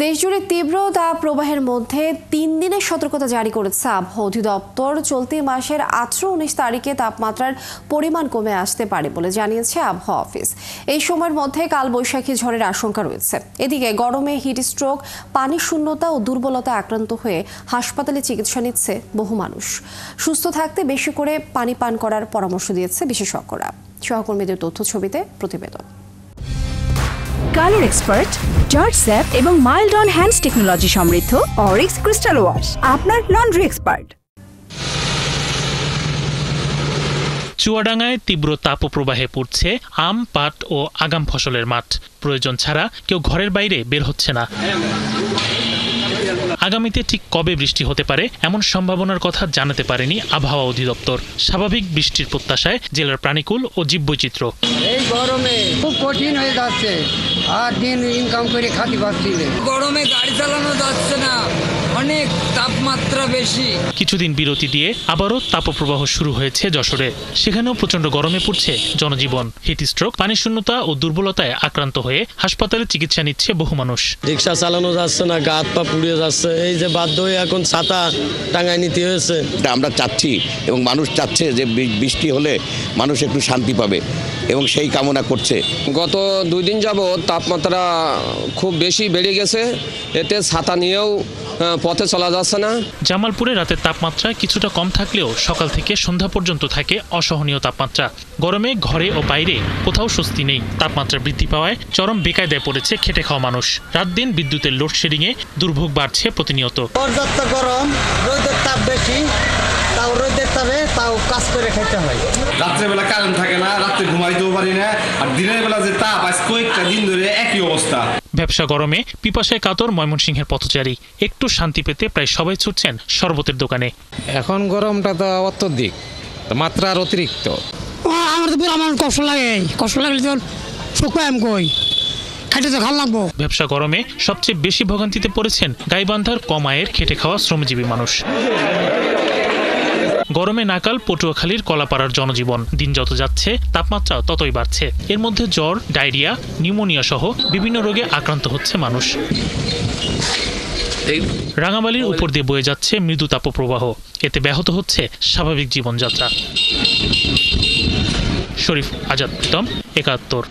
দেশজুড়ে তীব্র তাপপ্রবাহের মধ্যে ৩ দিনের সতর্কতা জারি করেছে আবহাওয়া অধিদপ্তর। চলতি মাসের ১৮-১৯ তারিখে তাপমাত্রার পরিমাণ কমে আসতে পারে বলে জানিয়েছে আবহাওয়া অফিস। এই সময়ের মধ্যে কালবৈশাখী ঝড়ের আশঙ্কা রয়েছে। এদিকে গরমে হিট স্ট্রোক, পানি শূন্যতা ও দুর্বলতা আক্রান্ত হয়ে হাসপাতালে চিকিৎসা নিচ্ছে বহু মানুষ। সুস্থ থাকতে বেশি করে পানি পান করার পরামর্শ দিয়েছে বিশেষজ্ঞরা। সহকর্মীদের তথ্য ছবিতে প্রতিবেদন। কালার এক্সপার্ট, জর্জ স্যাপ এবং মাইল্ড অন হ্যান্ডস টেকনোলজি সমৃদ্ধ অরিক্স ক্রিস্টাল ওয়াশ আপনার লন্ড্রি এক্সপার্ট। চুয়াডাঙ্গায় তীব্র তাপপ্রবাহে পড়ছে আম, পাট ও আগাম ফসলের মাঠ। প্রয়োজন ছাড়া কেউ ঘরের বাইরে বের হচ্ছে না। আগামীতে ঠিক কবে বৃষ্টি হতে পারে এমন সম্ভাবনার কথা জানাতে পারেনি আবহাওয়া অধিদপ্তর। স্বাভাবিক বৃষ্টির প্রত্যাশায় জেলার প্রাণীকুল ও জীববৈচিত্র্য। এই গরমে খুব কঠিন হয়ে যাচ্ছে, আর দিন ইনকাম করে খাতে পারছি না। গরমে গাড়ি চালানো যাচ্ছে না, অনেক তাপমাত্রা বেশি। কিছুদিন বিরতি দিয়ে আবারও তাপপ্রবাহ শুরু হয়েছে যশোরে। সেখানেও প্রচন্ড গরমে পড়ছে জনজীবন। হিট স্ট্রোক, পানি শূন্যতা ও দুর্বলতায় আক্রান্ত হয়ে হাসপাতালে চিকিৎসা নিচ্ছে বহু মানুষ। রিক্সা চালানো যাচ্ছে না, গা হাত পা পুড়িয়ে যাচ্ছে। এই যে বাধ্য হয়ে এখন ছাতা টাঙায় নিতে হয়েছে। আমরা চাচ্ছি এবং মানুষ চাচ্ছে যে বৃষ্টি হলে মানুষ একটু শান্তি পাবে এবং সেই কামনা করছে। গত 2 দিন যাবত তাপমাত্রা খুব বেশি বেড়ে গেছে, এতে ছাতা নিয়েও পথে চলা যাচ্ছে না। জামালপুরে রাতের তাপমাত্রা কিছুটা কম থাকলেও সকাল থেকে সন্ধ্যা পর্যন্ত থাকে অসহনীয় তাপমাত্রা। গরমে ঘরে ও বাইরে কোথাও স্বস্তি নেই। তাপমাত্রা বৃদ্ধি পাওয়ায় চরম বেকায়দায় পড়েছে খেটে খাওয়া মানুষ। রাত দিন বিদ্যুতের লোডশেডিংয়ে দুর্ভোগ বাড়ছে প্রতিনিয়ত। পর্যাপ্ত গরম, রোদের তাপ বেশি, তাও রোদের তাপে তাও কাজ করে খেতে হয়। রাত্রেবেলা কারেন্ট থাকে না, রাত্রে ঘুমাইতেও পারি না, আর দিনের বেলা যে তাপ আজ কয়েকটা দিন ধরে একই অবস্থা। ব্যবসা গরমে পিপাসায় কাতর ময়মনসিংহের পথচারী। একটু শান্তি পেতে প্রায় সবাই ছুটছেন শরবতের দোকানে। এখন গরমটা তো অত্যধিক, মাত্রার অতিরিক্ত। আমার তো আমার কষ্ট লাগলে তো সুখ পাই আমি কই খাইতে তো খাওয়া লাগবো। ব্যবসা গরমে সবচেয়ে বেশি ভোগান্তিতে পড়েছেন গাইবান্ধার কম আয়ের খেটে খাওয়া শ্রমজীবী মানুষ। গরমে নাকাল পটুয়াখালীর কলাপাড়ার জনজীবন। দিন যত যাচ্ছে তাপমাত্রা ততই বাড়ছে। এর মধ্যে জ্বর, ডায়রিয়া, নিউমোনিয়া সহ বিভিন্ন রোগে আক্রান্ত হচ্ছে মানুষ। রাঙামালির উপর দিয়ে বয়ে যাচ্ছে মৃদু তাপপ্রবাহ। এতে ব্যাহত হচ্ছে স্বাভাবিক জীবনযাত্রা। শরীফ আজাদ প্রীতম, ৭১।